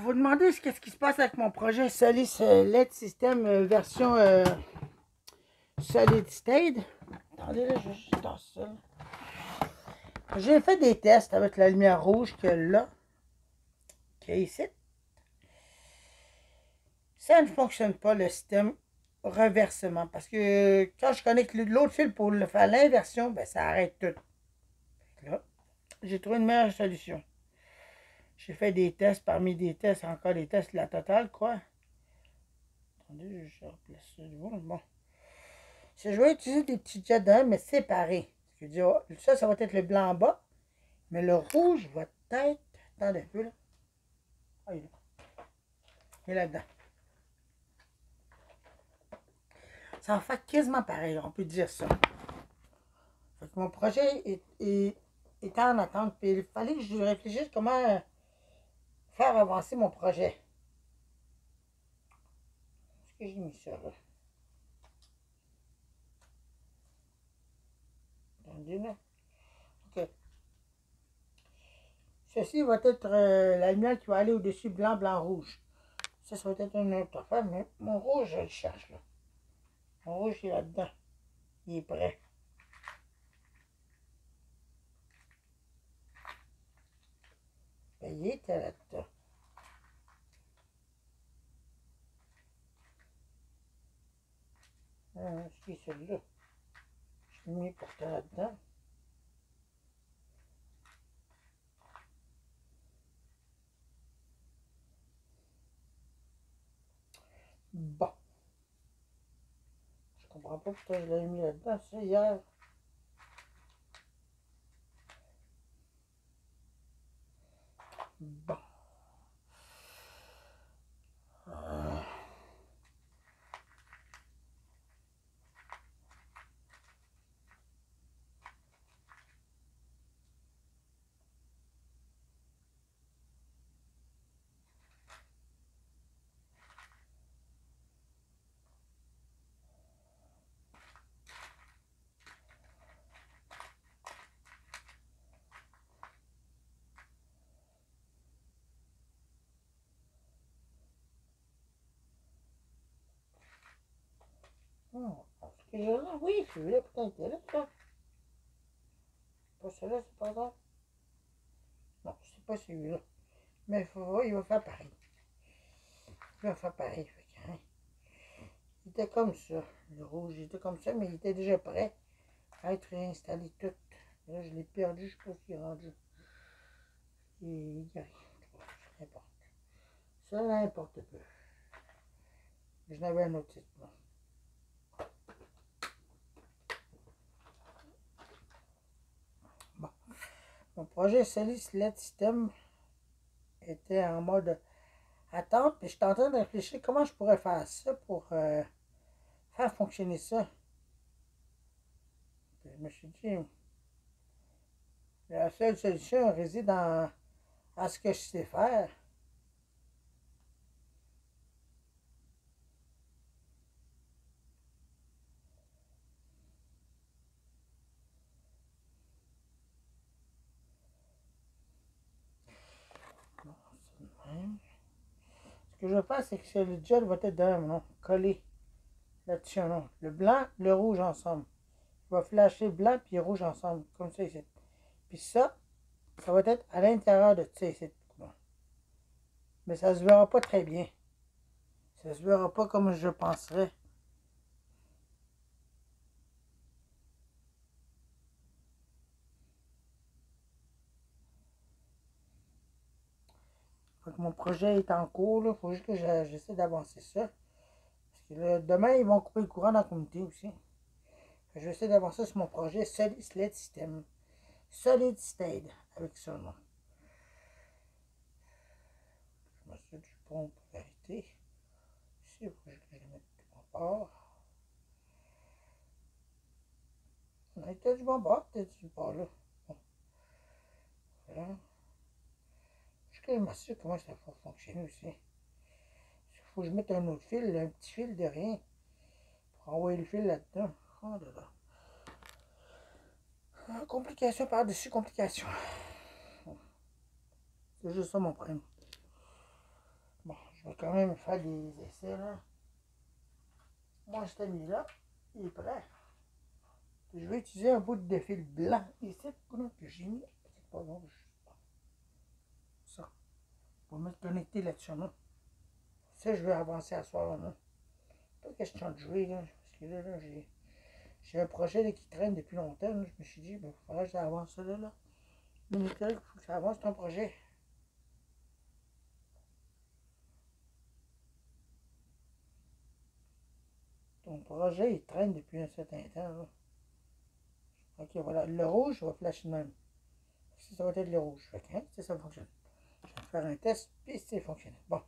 vous demandez qu'est-ce qui se passe avec mon projet Solid LED System version Solid State. Attendez, là, je vais juste tasser ça. J'ai fait des tests avec la lumière rouge qu'il y a là, qui est ici. Ça ne fonctionne pas le système reversement parce que quand je connecte l'autre fil pour le faire l'inversion, ben ça arrête tout. J'ai trouvé une meilleure solution. J'ai fait des tests, parmi des tests, encore des tests de la totale, quoi. Attendez, je replace ça du bon. Si je vais utiliser des petits jets d'un, mais séparés. Ça va être le blanc en bas, mais le rouge va être. Attendez un peu là. Ah, il est là. Il est là-dedans. Ça va faire quasiment pareil, on peut dire ça. Fait que mon projet est en attente, puis il fallait que je réfléchisse comment faire avancer mon projet. Est-ce que j'ai mis ça là? Attendez là. Ok. Ceci va être la lumière qui va aller au-dessus blanc, blanc, rouge. Ça va être une autre affaire, mais mon rouge, je le cherche là. Mon rouge, il est là-dedans. Il est prêt. Ben, il était là-dedans. C'est celui-là. Je l'ai mis pourtant là-dedans. Bon. Je comprends pas pourquoi je l'ai mis là-dedans. C'est hier. Bon. Est-ce que j'ai là? Oui, celui-là, putain, il était là, ça. Pas celui-là, c'est pas grave. Non, c'est pas celui-là. Mais il va faire pareil. Il va faire pareil. Fait que, hein. Il était comme ça. Le rouge, il était comme ça, mais il était déjà prêt à être réinstallé tout. Là, je l'ai perdu, je sais pas ce qu'il est rendu. Il y a rien. N'importe. Ça, n'importe peu. Je n'avais un autre titre. Bon. Bon. Mon projet Solid LED System était en mode attente, mais j'étais en train de réfléchir comment je pourrais faire ça pour faire fonctionner ça. Puis je me suis dit, la seule solution réside à ce que je sais faire. Bon, c'est le même. Ce que je vais faire, c'est que le gel va être d'un, non, collé là-dessus, non. Le blanc, le rouge ensemble. Il va flasher blanc puis rouge ensemble, comme ça ici. Puis ça va être à l'intérieur de ça ici. Bon. Mais ça se verra pas très bien. Ça se verra pas comme je penserais. Fait que mon projet est en cours, il faut juste que j'essaie d'avancer ça. Parce que là, demain, ils vont couper le courant dans la communauté aussi. Je vais essayer d'avancer sur mon projet Solid LED System. Solid State, avec ça, non. Je me suis du pont pour vérité. Ici, il faut que je le mette du bon bord. On a été du bon bord, peut-être du bord là. Bon. Voilà. Je m'assure comment ça va fonctionner aussi. Il faut que je mette un autre fil, un petit fil de rien. Pour envoyer le fil là-dedans. Oh là là. Complication par-dessus complication. C'est juste ça mon problème. quand même faire des essais, là. Moi, cet ami-là, il est prêt. Je vais utiliser un bout de fil blanc ici, que j'ai mis. C'est pas bon, ça. Pour me connecter là-dessus, non? Ça, je vais avancer à soir, non? Pas question de jouer, là. Parce que là, j'ai un projet là, qui traîne depuis longtemps. Là. Je me suis dit, il faudrait que ça avance ça, là. Il faut que ça avance ton projet. Ton projet, il traîne depuis un certain temps, là. Ok, voilà. Le rouge va flasher de même. Ça va être le rouge. Fait que, hein, ça fonctionne. Je vais faire un test, puis c'est fonctionné. Bon.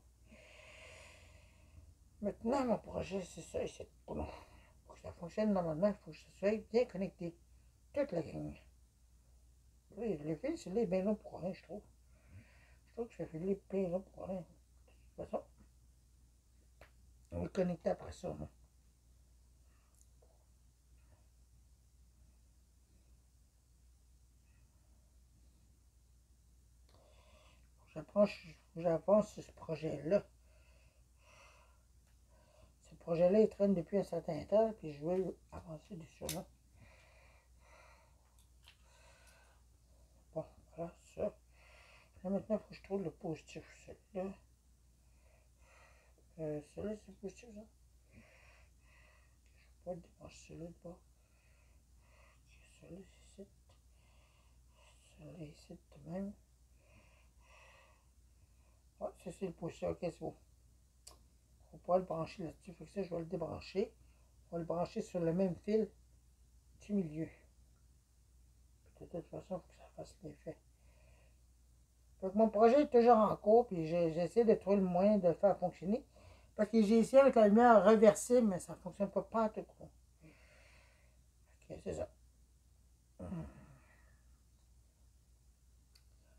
Maintenant, mon projet, c'est ça. C'est pour que ça fonctionne normalement, il faut que ça soit bien connecté. Toute la gang. Oui, le fil, c'est les bien long pour rien, je trouve. Je trouve que ça fait les bien long pour rien. De toute façon, on va le connecter après ça. Non? J'avance sur ce projet-là. Ce projet-là, il traîne depuis un certain temps, puis je veux avancer dessus. Là. Bon, voilà, ça. Là, maintenant, il faut que je trouve le positif. Celui-là. Celui-là, c'est positif, ça. Je vais pas débrancher celui-là de bas. Celui-là, c'est ici. Celui-là, ici, de même. Ouais, ça, c'est le positif. Ok, c'est bon. On va pouvoir le brancher là-dessus. Fait que ça, je vais le débrancher. On va le brancher sur le même fil du milieu. De toute façon, il faut que ça fasse l'effet. Donc, mon projet est toujours en cours, puis j'essaie de trouver le moyen de le faire fonctionner. Parce que j'ai essayé avec la lumière reversible, mais ça ne fonctionne pas en tout cas. Ok, c'est ça.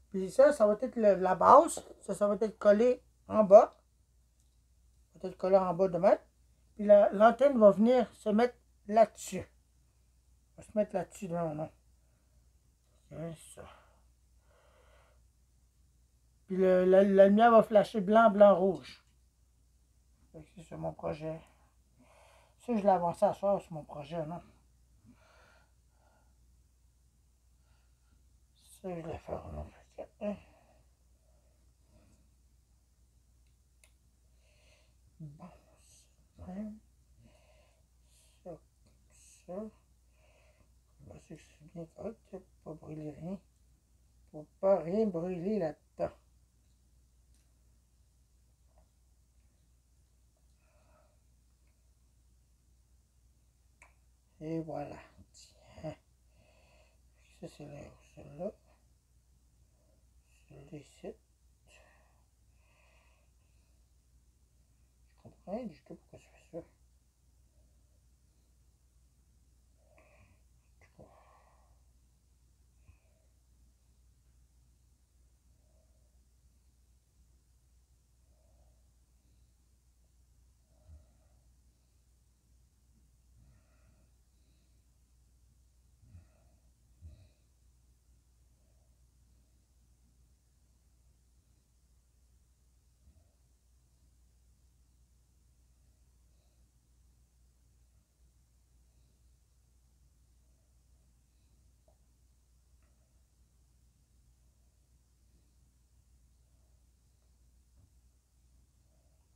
Puis ça va être la base. Ça va être collé en bas. Ça va être collé en bas de même. Puis l'antenne va venir se mettre là-dessus. Va se mettre là-dessus de non. C'est ça. Puis la lumière va flasher blanc, blanc, rouge. C'est mon projet. Ça, je l'ai avancé à soir sur mon projet, non? Ça, je l'ai fait, non? Bon, ça, ça, ça. Bah, c'est bien correct, pour pas brûler rien. Pour pas rien brûler là-dedans. Et voilà. Tiens. Ça, c'est là. Celle-là. Celle-là ici. Je comprends rien du tout pourquoi je fais ça.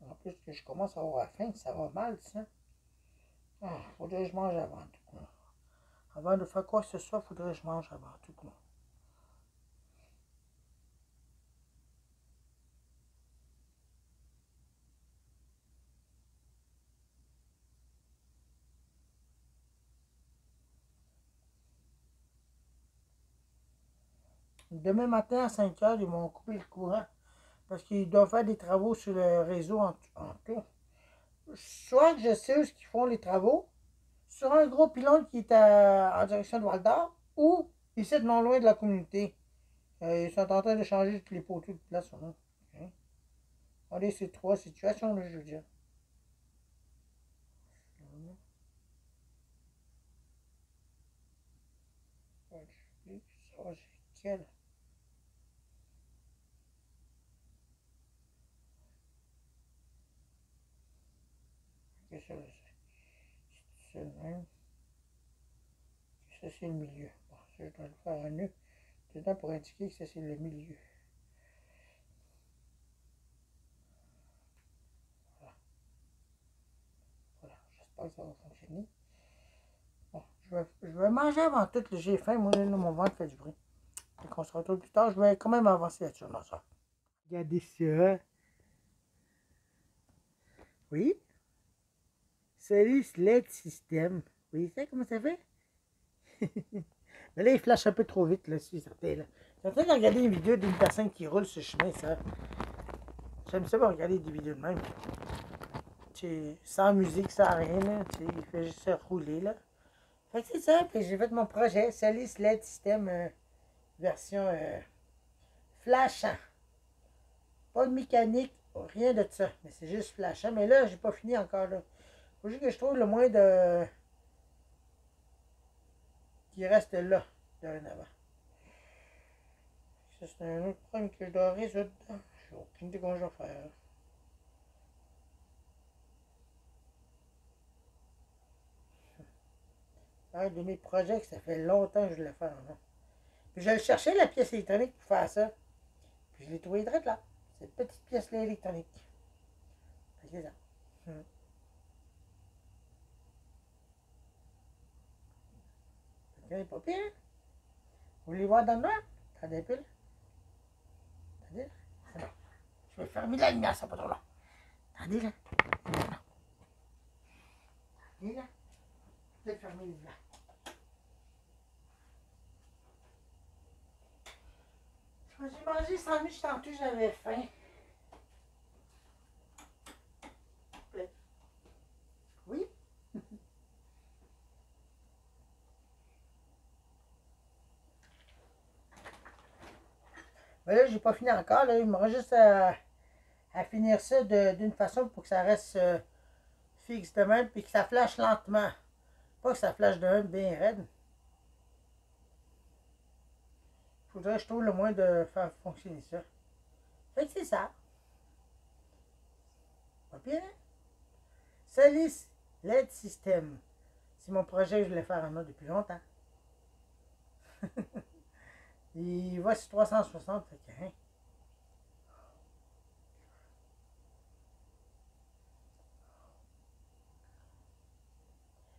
En plus que je commence à avoir faim, ça va mal, ça. Ah, faudrait que je mange avant tout. Avant de faire quoi que ce soit, faudrait que je mange avant tout. Demain matin à 5 heures, ils vont couper le courant parce qu'ils doivent faire des travaux sur le réseau en tout. Soit je sais où ils font les travaux, sur un gros pylône qui est en direction de Val-d'Or, ou ici non loin de la communauté. Ils sont en train de changer tous les poteaux de place. Hein. Okay. Allez, c'est trois situations, là, je veux dire. Ça, c'est quel? ça, c'est le même. Ça, c'est le milieu. Bon, ça, je dois le faire un nœud dedans pour indiquer que ça, c'est le milieu. Voilà. Voilà. J'espère que ça va fonctionner. Bon, je vais manger avant tout. J'ai faim. Moi, là, mon ventre fait du bruit. Donc, on se retrouve plus tard. Je vais quand même avancer là-dessus. Non, ça. Regardez ça. Oui. Salut, LED System. Oui, ça, comment ça fait? Mais là, il flash un peu trop vite, là, si certain, là. Je suis en train de regarder une vidéo d'une personne qui roule ce chemin, ça. J'aime ça, regarder des vidéos de même. Sans musique, sans rien, là. Il fait juste rouler, là. Fait que c'est ça, puis j'ai fait mon projet. Salut, LED System, version flashant. Pas de mécanique, rien de ça. Mais c'est juste flashant. Mais là, j'ai pas fini encore, là. Faut juste que je trouve le moins de... qui reste là, dorénavant. Ça, c'est un autre problème que je dois résoudre. J'ai aucune idée comment je vais faire. Un de mes projets que ça fait longtemps que je voulais faire. Non? Puis je cherchais la pièce électronique pour faire ça. Puis je l'ai trouvé direct là. Cette petite pièce-là électronique. C'est ça. C'est pas pire. Hein? Vous voulez voir dans le noir? Attendez un peu. Attendez là. C'est bon. Je vais fermer la lumière, ça pas trop long. Attendez là. Attendez là. Je vais fermer la lumière. J'ai mangé sandwich tantôt, j'avais faim. Oui? Mais là, j'ai pas fini encore. Là. Il me reste juste à finir ça d'une façon pour que ça reste fixe de même puis que ça flash lentement. Pas que ça flash de même bien raide. Faudrait que je trouve le moyen de faire fonctionner ça. Fait que c'est ça. Pas pire, hein? Salis LED System. C'est mon projet que je voulais faire en mode depuis longtemps. Il va sur 360, fait que, hein.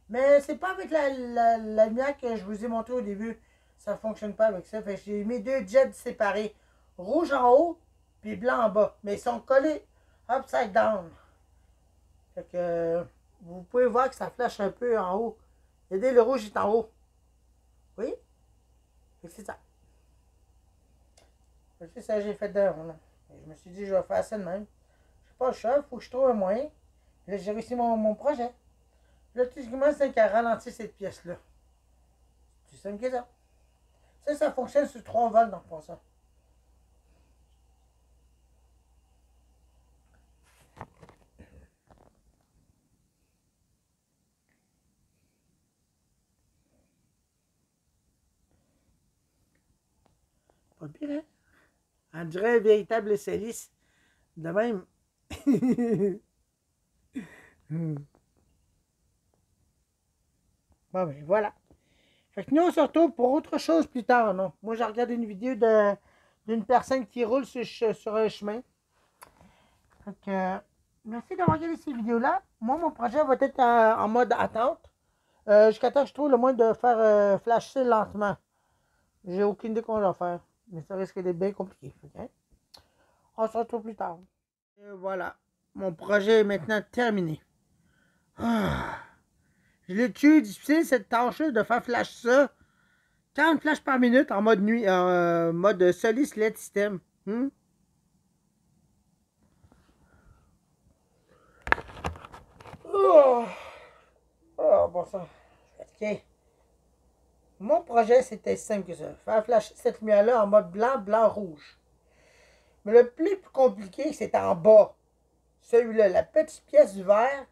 Mais c'est pas avec la lumière que je vous ai montré au début. Ça fonctionne pas avec ça. Fait que j'ai mis deux jets séparés. Rouge en haut, puis blanc en bas. Mais ils sont collés upside down. Fait que vous pouvez voir que ça flash un peu en haut. Regardez, le rouge est en haut. Oui? Fait que c'est ça. C'est ça que j'ai fait d'heure. Je me suis dit, je vais faire ça de même. Je sais pas le choix, il faut que je trouve un moyen. Là, j'ai réussi mon projet. Là, tout ce qui manque, c'est qu'à ralentir cette pièce-là. C'est simple que ça. Ça fonctionne sur 3 volts, donc pour ça. Pas pire, hein? On dirait un véritable Célis. De même. Bon, ben voilà. Fait que nous, on se retrouve pour autre chose plus tard, non? Moi, j'ai regardé une vidéo d'une personne qui roule sur un chemin. Fait que, merci d'avoir regardé ces vidéos-là. Moi, mon projet va être en mode attente. Jusqu'à temps que je trouve le moyen de faire flasher lentement. J'ai aucune idée comment je vais faire. Mais ça risque d'être bien compliqué. Okay? On se retrouve plus tard. Et voilà. Mon projet est maintenant terminé. Ah. Je l'ai tué difficile cette tâche-là de faire flash ça. 40 flashs par minute en mode nuit, mode Solis LED System. Oh. Oh, bon sang. Je suis fatigué. Mon projet, c'était simple que ça. Faire flasher cette lumière-là en mode blanc, blanc, rouge. Mais le plus compliqué, c'est en bas. Celui-là, la petite pièce du verre.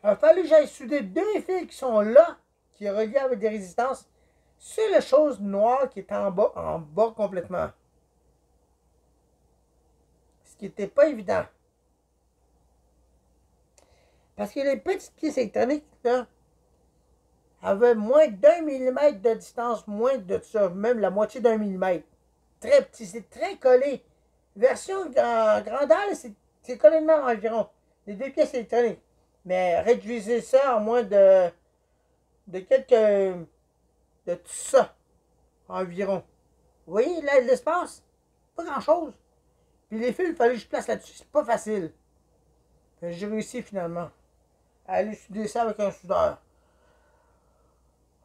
Il a fallu que j'aille souder deux fils qui sont là, qui est relié avec des résistances, sur la chose noire qui est en bas complètement. Ce qui n'était pas évident. Parce que les petites pièces électroniques, là, avaient moins d'1 mm de distance, moins de ça, même la moitié d'1 mm. Très petit, c'est très collé. Version en grandeur, c'est collé de même environ. Les deux pièces électroniques. Mais réduisez ça en moins de quelques. De tout ça, environ. Vous voyez, là, l'espace, pas grand-chose. Puis les fils, il fallait que je place là-dessus, c'est pas facile. J'ai réussi finalement à aller souder ça avec un soudeur.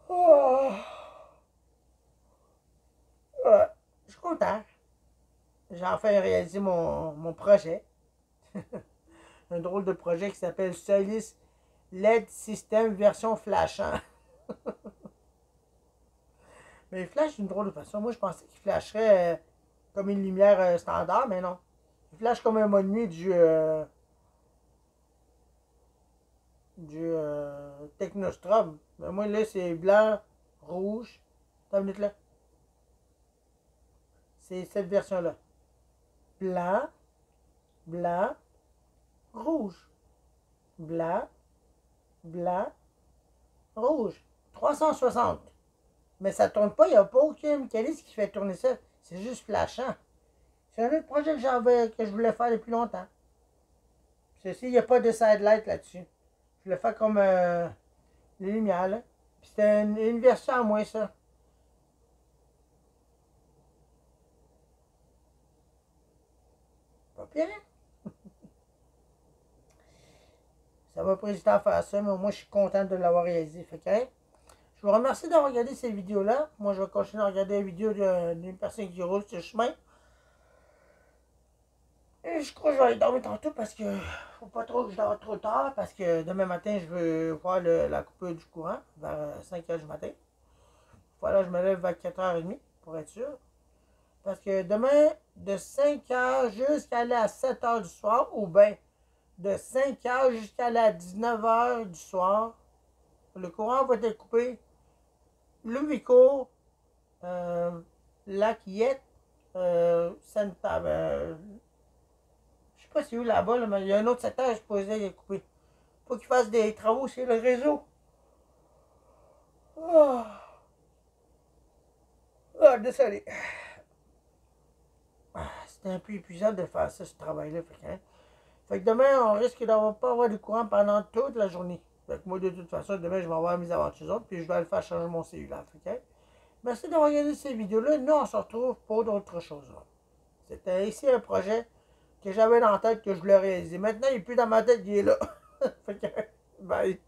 Oh. Ouais, je suis content. J'ai enfin réalisé mon projet. Un drôle de projet qui s'appelle Solis LED System version flashant. Mais il flash d'une drôle de façon. Moi, je pensais qu'il flasherait comme une lumière standard, mais non. Il flash comme un mode nuit du Technostrum. Mais moi, là, c'est blanc, rouge. T'as une minute là. C'est cette version-là. Blanc, blanc, rouge. Blanc, blanc, rouge. 360. Mais ça ne tourne pas, il n'y a pas aucun mécanisme qui fait tourner ça. C'est juste flashant. C'est un autre projet que je voulais faire depuis longtemps. Ceci, il n'y a pas de sidelight là-dessus. Je voulais faire comme les lumières, là. Puis c'était une version à moins, ça. Pas pire, hein? Ça va prendre du temps à faire ça, mais moi, je suis content de l'avoir réalisé. Fait que, hein, je vous remercie d'avoir regardé ces vidéos-là. Moi, je vais continuer à regarder les vidéos d'une personne qui roule sur le chemin. Et je crois que je vais aller dormir tantôt parce que faut pas trop que je dors trop tard parce que demain matin, je veux voir la coupure du courant vers 5 h du matin. Voilà, je me lève vers 4 h 30 pour être sûr. Parce que demain, de 5 h jusqu'à aller à 7 h du soir, ou bien de 5 h jusqu'à aller à 19 h du soir, le courant va être coupé. Le Vico, Lac-Yette, Santa, je sais pas si c'est où là-bas, là, mais il y a un autre secteur, je posais être coupé. Faut qu'ils fassent des travaux sur le réseau. Oh, oh désolé. C'était un peu épuisant de faire ça, ce travail-là. Fait que demain, on risque d'avoir pas avoir de courant pendant toute la journée. Fait que moi, de toute façon, demain, je vais avoir mes aventures autres, puis je vais aller faire changer mon cellulaire. Merci d'avoir regardé ces vidéos-là. Nous, on se retrouve pour d'autres choses. C'était ici un projet que j'avais dans la tête que je voulais réaliser. Maintenant, il n'est plus dans ma tête, il est là. Fait que, bye.